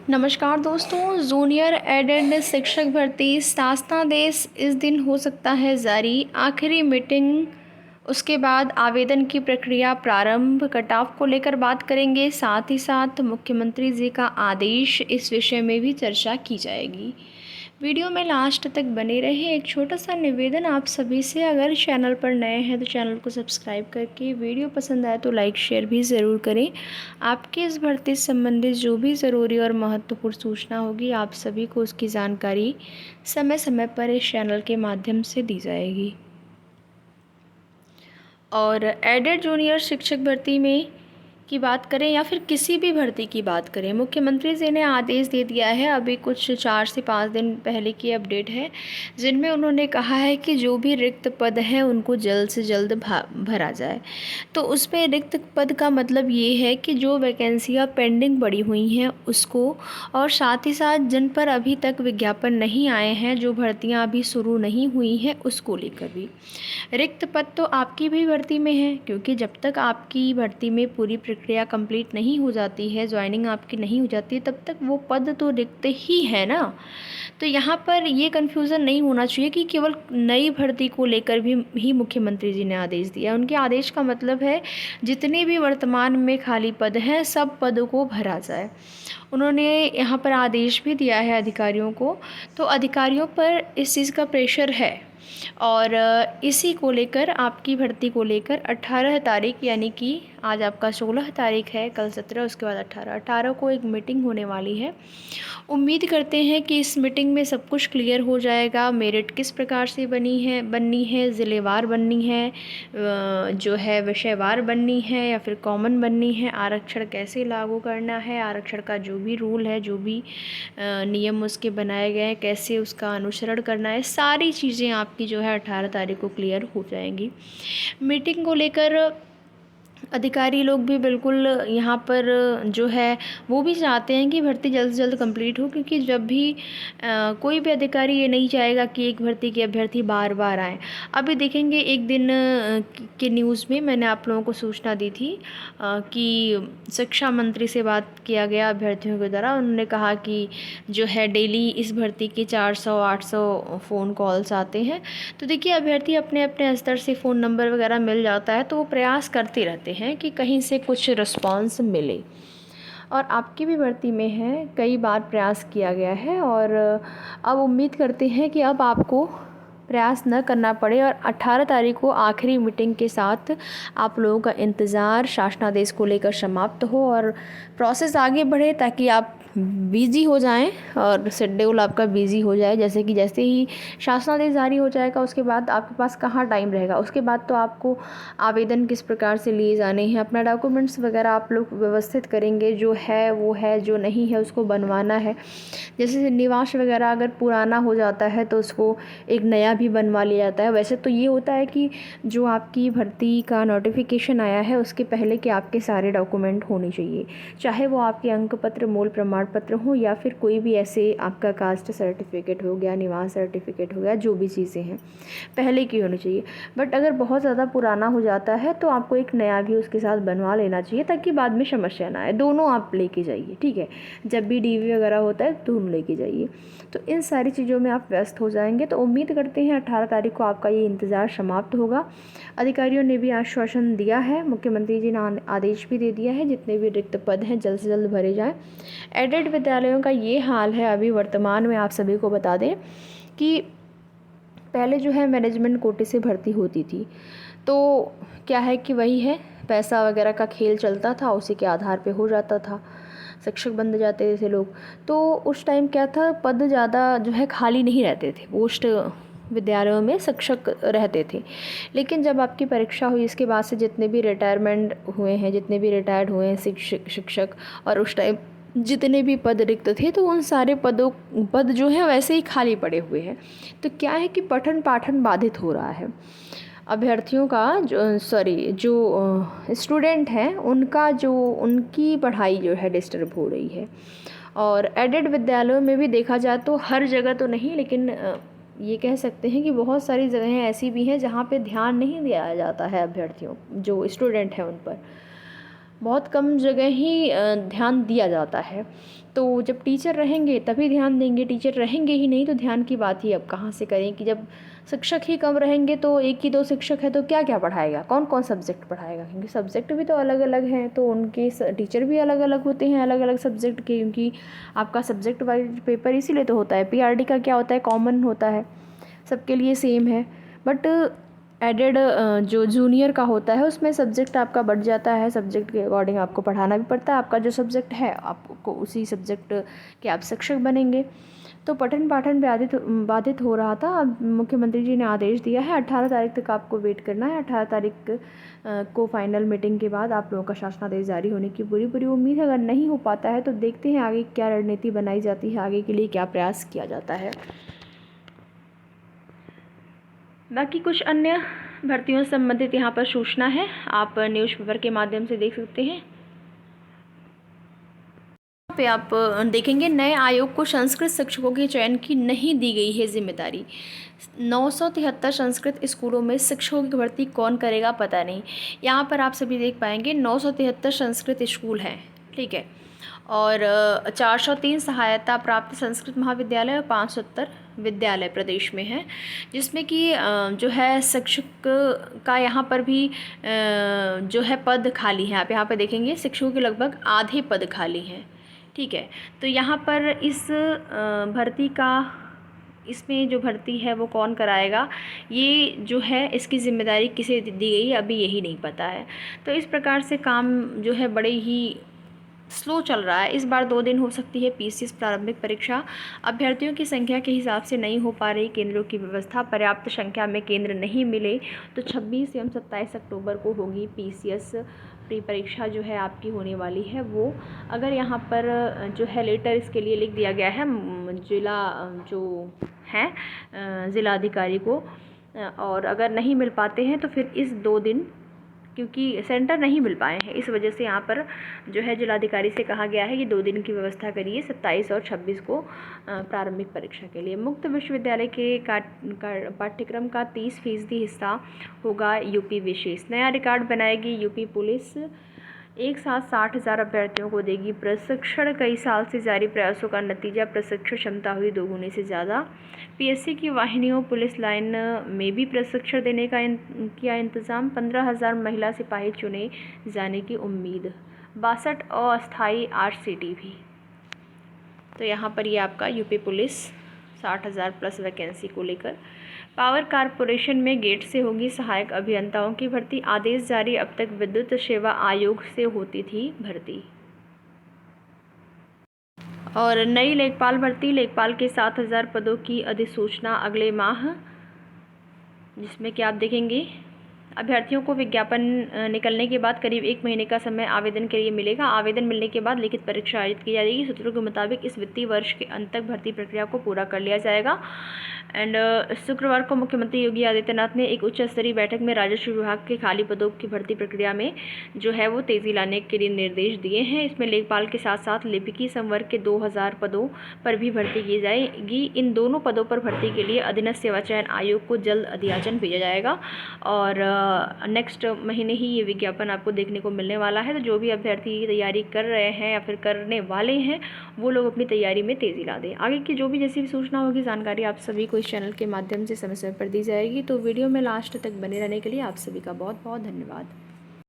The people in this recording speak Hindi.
नमस्कार दोस्तों, जूनियर एडेड शिक्षक भर्ती शासनादेश इस दिन हो सकता है जारी। आखिरी मीटिंग, उसके बाद आवेदन की प्रक्रिया प्रारंभ, कट ऑफ को लेकर बात करेंगे। साथ ही साथ मुख्यमंत्री जी का आदेश, इस विषय में भी चर्चा की जाएगी। वीडियो में लास्ट तक बने रहे। एक छोटा सा निवेदन आप सभी से, अगर चैनल पर नए हैं तो चैनल को सब्सक्राइब करके, वीडियो पसंद आए तो लाइक शेयर भी ज़रूर करें। आपके इस भर्ती से संबंधित जो भी ज़रूरी और महत्वपूर्ण सूचना होगी, आप सभी को उसकी जानकारी समय समय पर इस चैनल के माध्यम से दी जाएगी। और एडेड जूनियर शिक्षक भर्ती में की बात करें या फिर किसी भी भर्ती की बात करें, मुख्यमंत्री जी ने आदेश दे दिया है। अभी कुछ 4 से 5 दिन पहले की अपडेट है, जिनमें उन्होंने कहा है कि जो भी रिक्त पद हैं उनको जल्द से जल्द भरा जाए। तो उसमें रिक्त पद का मतलब ये है कि जो वैकेंसियाँ पेंडिंग पड़ी हुई हैं उसको, और साथ ही साथ जिन पर अभी तक विज्ञापन नहीं आए हैं, जो भर्तियाँ अभी शुरू नहीं हुई हैं, उसको लेकर भी। रिक्त पद तो आपकी भी भर्ती में है, क्योंकि जब तक आपकी भर्ती में पूरी प्रक्रिया कंप्लीट नहीं हो जाती है, ज्वाइनिंग आपकी नहीं हो जाती है, तब तक वो पद तो रिक्त ही है ना। तो यहाँ पर ये कन्फ्यूज़न नहीं होना चाहिए कि केवल नई भर्ती को लेकर भी ही मुख्यमंत्री जी ने आदेश दिया। उनके आदेश का मतलब है जितने भी वर्तमान में खाली पद हैं, सब पदों को भरा जाए। उन्होंने यहाँ पर आदेश भी दिया है अधिकारियों को, तो अधिकारियों पर इस चीज़ का प्रेशर है। और इसी को लेकर, आपकी भर्ती को लेकर 18 तारीख, यानी कि आज आपका 16 तारीख है, कल 17, उसके बाद 18 को एक मीटिंग होने वाली है। उम्मीद करते हैं कि इस मीटिंग में सब कुछ क्लियर हो जाएगा। मेरिट किस प्रकार से बननी है, ज़िलेवार बननी है, जो है विषयवार बननी है या फिर कॉमन बननी है, आरक्षण कैसे लागू करना है, आरक्षण का जो भी रूल है, जो भी नियम उसके बनाए गए हैं, कैसे उसका अनुसरण करना है, सारी चीज़ें आपकी जो है 18 तारीख को क्लियर हो जाएंगी। मीटिंग को लेकर अधिकारी लोग भी बिल्कुल यहाँ पर जो है वो भी चाहते हैं कि भर्ती जल्द से जल्द कंप्लीट हो, क्योंकि जब भी कोई भी अधिकारी ये नहीं चाहेगा कि एक भर्ती के अभ्यर्थी बार बार आएँ। अभी देखेंगे, एक दिन के न्यूज़ में मैंने आप लोगों को सूचना दी थी कि शिक्षा मंत्री से बात किया गया अभ्यर्थियों के द्वारा। उन्होंने कहा कि जो है डेली इस भर्ती के 400-800 फ़ोन कॉल्स आते हैं। तो देखिए, अभ्यर्थी अपने अपने स्तर से फ़ोन नंबर वगैरह मिल जाता है, तो वो प्रयास करते रहते हैं कि कहीं से कुछ रिस्पांस मिले। और आपकी भी भर्ती में है, कई बार प्रयास किया गया है, और अब उम्मीद करते हैं कि अब आपको प्रयास न करना पड़े और 18 तारीख को आखिरी मीटिंग के साथ आप लोगों का इंतज़ार शासनादेश को लेकर समाप्त हो और प्रोसेस आगे बढ़े, ताकि आप बिज़ी हो जाएं और शेड्यूल आपका बिज़ी हो जाए। जैसे ही शासनादेश जारी हो जाएगा, उसके बाद आपके पास कहाँ टाइम रहेगा। उसके बाद तो आपको आवेदन किस प्रकार से लिए जाने हैं, अपना डॉक्यूमेंट्स वगैरह आप लोग व्यवस्थित करेंगे, जो है वो है, जो नहीं है उसको बनवाना है। जैसे निवास वगैरह अगर पुराना हो जाता है तो उसको एक नया भी बनवा लिया जाता है। वैसे तो ये होता है कि जो आपकी भर्ती का नोटिफिकेशन आया है उसके पहले के आपके सारे डॉक्यूमेंट होने चाहिए, चाहे वो आपके अंक पत्र, मूल प्रमाण पत्र हो, या फिर कोई भी ऐसे आपका कास्ट सर्टिफिकेट हो गया, निवास सर्टिफिकेट हो गया, जो भी चीज़ें हैं पहले की होनी चाहिए। बट अगर बहुत ज़्यादा पुराना हो जाता है तो आपको एक नया भी उसके साथ बनवा लेना चाहिए, ताकि बाद में समस्या ना आए। दोनों आप लेके जाइए, ठीक है। जब भी डीवी वगैरह होता है दोनों लेके जाइए। तो इन सारी चीज़ों में आप व्यस्त हो जाएंगे। तो उम्मीद करते हैं 18 तारीख को आपका ये इंतज़ार समाप्त होगा। अधिकारियों ने भी आश्वासन दिया है, मुख्यमंत्री जी ने आदेश भी दे दिया है, जितने भी रिक्त पद हैं जल्द से जल्द भरे जाएँ। एडेड विद्यालयों का ये हाल है अभी वर्तमान में। आप सभी को बता दें कि पहले जो है मैनेजमेंट कोटे से भर्ती होती थी, तो क्या है कि वही है, पैसा वगैरह का खेल चलता था, उसी के आधार पे हो जाता था, शिक्षक बन जाते थे लोग। तो उस टाइम क्या था, पद ज़्यादा जो है खाली नहीं रहते थे, पोस्ट विद्यालयों में शिक्षक रहते थे। लेकिन जब आपकी परीक्षा हुई, इसके बाद से जितने भी रिटायरमेंट हुए हैं, जितने भी रिटायर्ड हुए हैं शिक्षक, और उस टाइम जितने भी पद रिक्त थे, तो उन सारे पद जो हैं वैसे ही खाली पड़े हुए हैं। तो क्या है कि पठन पाठन बाधित हो रहा है। अभ्यर्थियों का जो स्टूडेंट हैं उनकी पढ़ाई जो है डिस्टर्ब हो रही है। और एडेड विद्यालयों में भी देखा जाए तो हर जगह तो नहीं, लेकिन ये कह सकते हैं कि बहुत सारी जगहें ऐसी भी हैं जहाँ पे ध्यान नहीं दिया जाता है अभ्यर्थियों, जो स्टूडेंट हैं उन पर। बहुत कम जगह ही ध्यान दिया जाता है। तो जब टीचर रहेंगे तभी ध्यान देंगे, टीचर रहेंगे ही नहीं तो ध्यान की बात ही अब कहाँ से करें कि जब शिक्षक ही कम रहेंगे तो एक ही दो शिक्षक है तो क्या क्या पढ़ाएगा, कौन कौन सब्जेक्ट पढ़ाएगा, क्योंकि सब्जेक्ट भी तो अलग अलग हैं तो उनके टीचर भी अलग अलग होते हैं अलग अलग सब्जेक्ट के, क्योंकि आपका सब्जेक्ट वाइज पेपर इसीलिए तो होता है। पीआरडी का क्या होता है, कॉमन होता है, सबके लिए सेम है। बट एडेड जो जूनियर का होता है उसमें सब्जेक्ट आपका बढ़ जाता है, सब्जेक्ट के अकॉर्डिंग आपको पढ़ाना भी पड़ता है। आपका जो सब्जेक्ट है आपको उसी सब्जेक्ट के आप शिक्षक बनेंगे। तो पठन पाठन बाधित हो रहा था। अब मुख्यमंत्री जी ने आदेश दिया है 18 तारीख तक आपको वेट करना है। 18 तारीख को फाइनल मीटिंग के बाद आप लोगों का शासनादेश जारी होने की पूरी पूरी उम्मीद है। अगर नहीं हो पाता है तो देखते हैं आगे क्या रणनीति बनाई जाती है, आगे के लिए क्या प्रयास किया जाता है। बाकी कुछ अन्य भर्तियों से संबंधित यहाँ पर सूचना है, आप न्यूज़पेपर के माध्यम से देख सकते हैं। यहाँ पे आप देखेंगे नए आयोग को संस्कृत शिक्षकों के चयन की नहीं दी गई है जिम्मेदारी। 973 संस्कृत स्कूलों में शिक्षकों की भर्ती कौन करेगा पता नहीं। यहाँ पर आप सभी देख पाएंगे 973 संस्कृत स्कूल हैं, ठीक है, और 403 सहायता प्राप्त संस्कृत महाविद्यालय और 570 विद्यालय प्रदेश में हैं, जिसमें कि जो है शिक्षक का यहाँ पर भी जो है पद खाली हैं। आप यहाँ पर देखेंगे शिक्षकों के लगभग आधे पद खाली हैं, ठीक है। तो यहाँ पर इस भर्ती का, इसमें जो भर्ती है वो कौन कराएगा, ये जो है इसकी ज़िम्मेदारी किसे दी गई है अभी यही नहीं पता है। तो इस प्रकार से काम जो है बड़े ही स्लो चल रहा है। इस बार 2 दिन हो सकती है पीसीएस प्रारंभिक परीक्षा। अभ्यर्थियों की संख्या के हिसाब से नहीं हो पा रही केंद्रों की व्यवस्था, पर्याप्त संख्या में केंद्र नहीं मिले तो 26 एवं 27 अक्टूबर को होगी पीसीएस प्री परीक्षा जो है आपकी होने वाली है। वो अगर यहाँ पर जो है लेटर इसके लिए लिख दिया गया है जिला जो है ज़िलाधिकारी को, और अगर नहीं मिल पाते हैं तो फिर इस 2 दिन, क्योंकि सेंटर नहीं मिल पाए हैं इस वजह से यहाँ पर जो है जिलाधिकारी से कहा गया है कि 2 दिन की व्यवस्था करिए 27 और 26 को प्रारंभिक परीक्षा के लिए। मुक्त विश्वविद्यालय के पाठ्यक्रम का 30% हिस्सा होगा यूपी विशेष। नया रिकॉर्ड बनाएगी यूपी पुलिस, एक साथ 60,000 अभ्यर्थियों को देगी प्रशिक्षण। कई साल से जारी प्रयासों का नतीजा, प्रशिक्षण क्षमता हुई 2 गुने से ज़्यादा। पीएससी की वाहिनियों पुलिस लाइन में भी प्रशिक्षण देने का किया इंतज़ाम। 15,000 महिला सिपाही चुने जाने की उम्मीद। 62 अस्थायी आरसीटी भी। तो यहाँ पर ये आपका यूपी पुलिस 60,000 प्लस वैकेंसी को लेकर। पावर कारपोरेशन में गेट से होगी सहायक अभियंताओं की भर्ती, आदेश जारी। अब तक विद्युत सेवा आयोग से होती थी भर्ती। और नई लेखपाल भर्ती, लेखपाल के 7,000 पदों की अधिसूचना अगले माह, जिसमें कि आप देखेंगे अभ्यर्थियों को विज्ञापन निकलने के बाद करीब 1 महीने का समय आवेदन के लिए मिलेगा। आवेदन मिलने के बाद लिखित परीक्षा आयोजित की जाएगी। सूत्रों के मुताबिक इस वित्तीय वर्ष के अंत तक भर्ती प्रक्रिया को पूरा कर लिया जाएगा। एंड शुक्रवार को मुख्यमंत्री योगी आदित्यनाथ ने एक उच्च स्तरीय बैठक में राजस्व विभाग के खाली पदों की भर्ती प्रक्रिया में जो है वो तेज़ी लाने के लिए निर्देश दिए हैं। इसमें लेखपाल के साथ साथ लिपिकी संवर्ग के 2,000 पदों पर भी भर्ती की जाएगी। इन दोनों पदों पर भर्ती के लिए अधीनस्थ सेवा चयन आयोग को जल्द अधियाचन भेजा जाएगा और नेक्स्ट महीने ही ये विज्ञापन आपको देखने को मिलने वाला है। तो जो भी अभ्यर्थी तैयारी कर रहे हैं या फिर करने वाले हैं वो लोग अपनी तैयारी में तेज़ी ला दें। आगे की जो भी जैसी भी सूचना होगी, जानकारी आप सभी को इस चैनल के माध्यम से समय समय पर दी जाएगी। तो वीडियो में लास्ट तक बने रहने के लिए आप सभी का बहुत बहुत धन्यवाद।